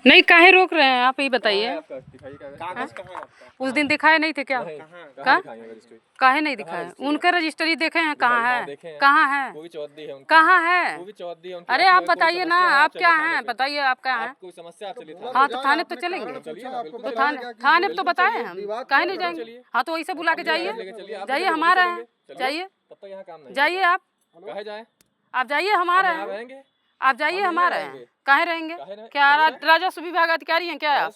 नहीं, काहे रोक रहे हैं आप, ये बताइए। उस दिन दिखाए नहीं थे क्या? काहे नहीं दिखाए? उनके रजिस्ट्री देखे हैं, कहाँ है? कहाँ है? कहाँ है? अरे आप बताइए ना, आप क्या हैं? बताइए आप क्या हैं? हाँ तो थाने तो चलेंगे, तो थाने तो बताए हम, काहे नहीं जाएंगे? हाँ तो वैसे बुला के जाइए, जाइए हमारा है, जाइए जाइए आप जाइए हमारा है, आप जाइए हमारा है। काहे रहेंगे? क्या राजस्व विभाग अधिकारी हैं क्या आप?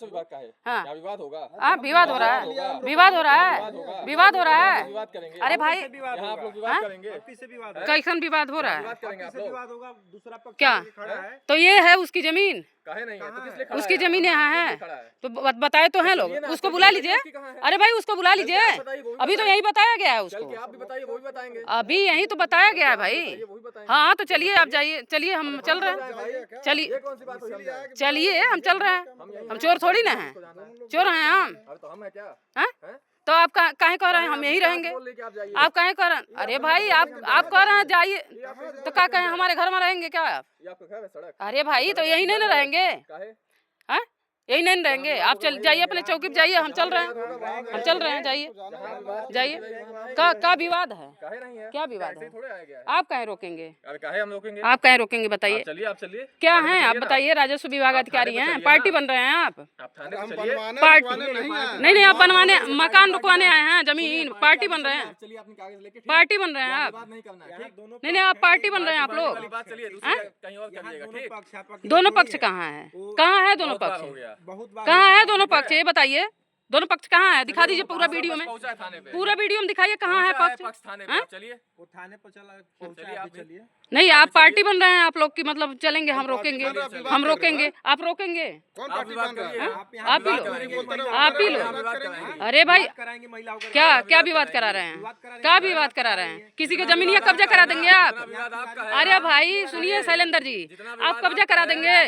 हाँ विवाद होगा। हाँ विवाद हो रहा है, विवाद हो रहा है, विवाद हो रहा है। अरे भाई कैसन विवाद हो रहा है? क्या तो ये है उसकी जमीन? उसकी जमीन यहाँ है तो बताए तो हैं लोग, उसको बुला लीजिए। अरे भाई उसको बुला लीजिए, अभी तो यही बताया गया है उसको, अभी यही तो बताया गया है भाई। हाँ तो चलिए आप जाइए, चलिए हम चल रहे हैं, चलिए चलिए हम चल रहे हैं, हम चोर थोड़ी ना हैं, चोर हैं हम? तो आप काहे कह रहे हैं हम यही रहेंगे? आप काहे कह रहे हैं? अरे भाई आप कह रहे हैं जाइए, तो क्या कहें हमारे घर में रहेंगे क्या आप? अरे भाई तो यही नहीं ना रहेंगे, हाँ यही नहीं रहेंगे। आप चल जाइए अपने चौकी पे जाइए, हम चल रहे हैं, हम चल रहे हैं, जाइए जाइए। का विवाद है? क्या विवाद है? आप काहे रोकेंगे? आप काहे रोकेंगे बताइए? आप चलिए, क्या हैं आप बताइए? राजस्व विभाग अधिकारी हैं, पार्टी बन रहे हैं आप? पार्टी नहीं, आप बनवाने, मकान रुकवाने आए हैं, जमीन पार्टी बन रहे हैं, पार्टी बन रहे हैं आप? नहीं आप पार्टी बन रहे हैं आप लोग। दोनों पक्ष कहाँ है? कहाँ है दोनों पक्ष? कहाँ है दोनों पक्ष? ये बताइए, दोनों पक्ष कहाँ है? दिखा दीजिए पूरा वीडियो में, पूरा वीडियो में दिखाइए कहाँ है पक्ष। नहीं आप पार्टी बन रहे हैं आप लोग की, मतलब चलेंगे, हम रोकेंगे, हम रोकेंगे, आप रोकेंगे? आप ही लोग। अरे भाई क्या विवाद करा रहे हैं? क्या विवाद करा रहे हैं? किसी के जमीनिया कब्जा करा देंगे आप? अरे भाई सुनिए शैलेंद्र जी, आप कब्जा करा देंगे,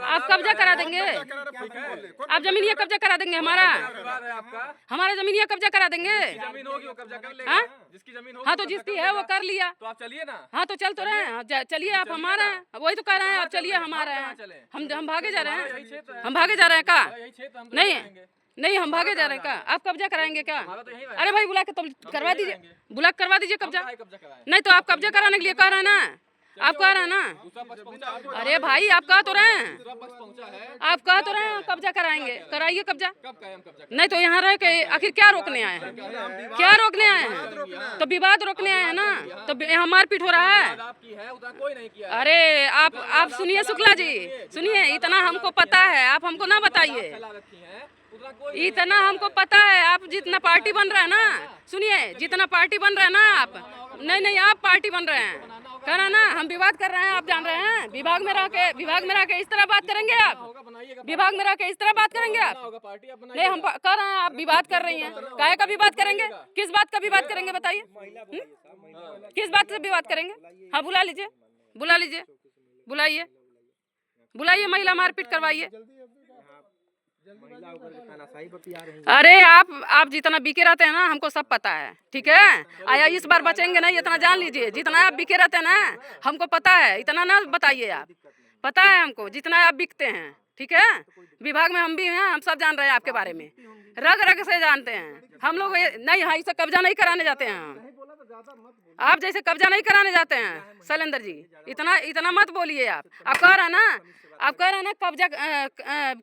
आप कब्जा करा देंगे, आप जमीनिया कब्जा करा देंगे हमारा जमीनिया कब्जा करा देंगे। हाँ तो जिसकी है वो कर लिया, तो आप चलिए ना। हाँ तो चल तो रहे हैं, चलिए आप हमारा है, वही तो कह रहे हैं, आप चलिए हमारा है। हम भागे जा रहे हैं, हम भागे जा रहे हैं का? नहीं हम भागे जा रहे हैं का? आप कब्जा कराएंगे क्या? अरे भाई बुला के तुम करवा दीजिए, बुला करवा दीजिए कब्जा। नहीं तो आप कब्जा कराने के लिए कह रहे हैं ना, आप कह रहे हैं ना। अरे भाई आप कह तो रहे हैं, आप कह तो रहे हैं कब्जा कराएंगे, कराइए कब्जा। नहीं तो यहाँ रह के आखिर क्या रोकने आए हैं? क्या रोकने आए हैं? तो विवाद रोकने आए हैं ना, तो यहाँ मारपीट हो रहा है। अरे आप सुनिए शुक्ला जी, सुनिए, इतना हमको पता है, आप हमको ना बताइए, इतना हमको पता है। आप जितना पार्टी बन रहे हैं ना, सुनिए जितना पार्टी बन रहे हैं ना आप, नहीं आप पार्टी बन रहे हैं, कह रहे हैं ना हम विवाद कर रहे हैं, आप जान रहे हैं। विभाग में रह के इस तरह बात करेंगे आप? विभाग में रह के इस तरह बात करेंगे आप? नहीं हम कह रहे हैं आप विवाद कर रही हैं, काहे का विवाद करेंगे? किस बात का विवाद करेंगे बताइए? किस बात से विवाद करेंगे? हाँ बुला लीजिए, बुला लीजिए, बुलाइए, बुलाइए, महिला मारपीट करवाइए। अरे आप जितना बिके रहते हैं ना, हमको सब पता है, ठीक है? आया इस बार बचेंगे नहीं, इतना जान लीजिए। जितना आप बिके रहते हैं ना, हमको पता है, इतना ना बताइए आप, पता है हमको जितना आप बिकते हैं, ठीक है? विभाग में हम भी हैं, हम सब जान रहे हैं आपके बारे में, रग से जानते हैं हम लोग। नहीं हाँ इसे कब्जा नहीं कराने जाते हैं हम, आप जैसे कब्जा नहीं कराने जाते हैं शैलेंद्र जी, इतना मत बोलिए आप कह रहे हैं ना, आप कह रहे हैं ना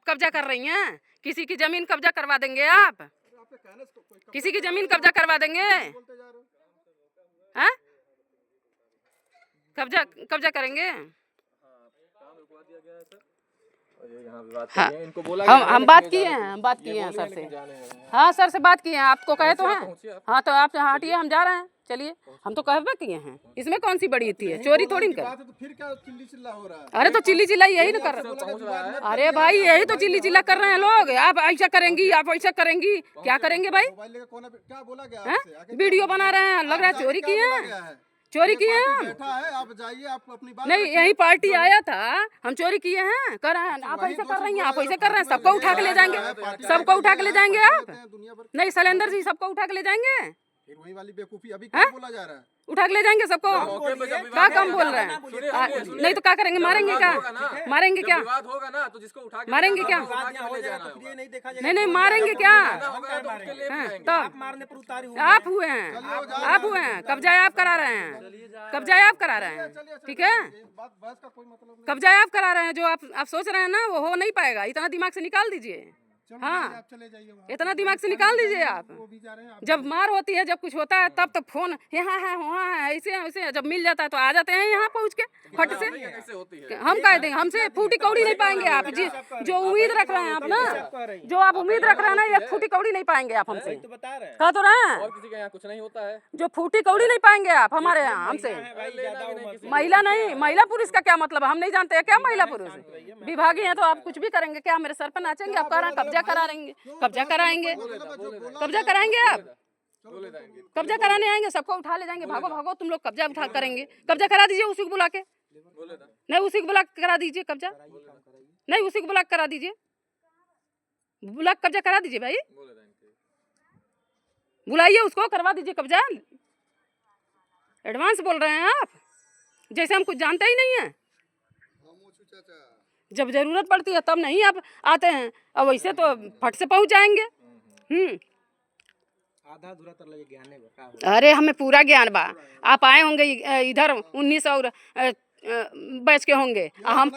कब्जा कर रही हैं, किसी की जमीन कब्जा करवा देंगे आप? किसी की जमीन कब्जा करवा देंगे? हाँ कब्जा करेंगे? हाँ हम बात किए हैं, सर से। हाँ सर से बात किए हैं, आपको कहे तो हैं। हाँ तो आप हटिए, हम जा रहे हैं, चलिए। हम तो कहवे किए हैं, इसमें कौन सी बड़ी थी? चोरी थोड़ी न कर। तो फिर क्या चिल्ली चिल्ला हो रहा है? अरे तो चिल्ली चिल्ला यही ना कर रहे। अरे भाई यही तो चिल्ली चिल्ला कर रहे हैं लोग, आप ऐसा करेंगी, आप ऐसा करेंगी, क्या करेंगे भाई? क्या बोला गया? वीडियो बना रहे हैं, लग रहा है चोरी किए हैं, चोरी किए हैं। बैठा है, आप जाइए, आप अपनी बात। नहीं यही पार्टी आया था, हम चोरी किए हैं, कर रहे हैं, आप ऐसे कर रही हैं, आप ऐसे कर रहे हैं, सबको उठा के ले जाएंगे, सबको उठा के ले जाएंगे आप। नहीं शैलेंद्र जी सबको उठा के ले जाएंगे, फिर वही वाली बेवकूफी अभी क्या बोला जा रहा है? उठा के ले जाएंगे सबको। क्या कम बोल रहे हैं? नहीं तो क्या करेंगे? मारेंगे क्या? मारेंगे क्या? होगा ना तो जिसको उठा के मारेंगे क्या? नहीं नहीं मारेंगे क्या? तब आप हुए हैं, कब्जा आप करा रहे हैं, कब्जा आप करा रहे हैं, ठीक है? बस का कोई मतलब नहीं। कब्जा आप करा रहे हैं, जो आप सोच रहे हैं ना वो हो नहीं पाएगा। इतना दिमाग से निकाल दीजिए। हाँ, आप चले जाइए वहाँ। इतना दिमाग से निकाल दीजिए आप। वो भी जा रहे हैं, आप जब मार होती है, जब कुछ होता है, तब तक फोन यहाँ है वहाँ है, ऐसे वैसे। जब मिल जाता है तो आ जाते हैं यहाँ पहुँच के फट से। कैसे होती है? हम कह देंगे हमसे फूटी कौड़ी नहीं पाएंगे आप जी। जो उम्मीद रख रहे हैं आप ना, जो आप उम्मीद रख रहे हैं ना, ये फूटी कौड़ी नहीं पाएंगे आप हमसे। कह तो रहे हैं, और किसी के यहाँ कुछ नहीं होता है। जो फूटी कौड़ी नहीं पाएंगे आप हमारे यहाँ हमसे। महिला नहीं, महिला पुरुष का क्या मतलब है? हम नहीं जानते हैं क्या महिला पुरुष? विभागी हैं तो आप कुछ भी करेंगे क्या? मेरे सर पर नाचेंगे? आप कह रहे हैं कब्जा करा देंगे, कब्जा कराएंगे, कब्जा कराएंगे आप, कब्जा कराने आएंगे, सबको उठा ले जाएंगे। भागो भागो तुम लोग, कब्जा उठा करेंगे। कब्जा करा दीजिए उसी को बुला के। नहीं उसी को बुला के करा दीजिए कब्जा। नहीं उसी को बुला के करा दीजिए, बुला के कब्जा करा दीजिए भाई। बुलाइए उसको, करवा दीजिए कब्जा। एडवांस बोल रहे हैं आप, जैसे हम कुछ जानते ही नहीं है। जब जरूरत पड़ती है तब नहीं आप आते हैं, और वैसे तो फट से पहुंच जाएंगे। आधा अधूरा तर लगे ज्ञान है बता। अरे हमें पूरा ज्ञान बा। आप आए होंगे इधर 19 और बैच के होंगे, हम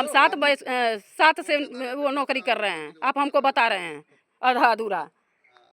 7 से वो नौकरी कर रहे हैं। आप हमको बता रहे हैं आधा अधूरा।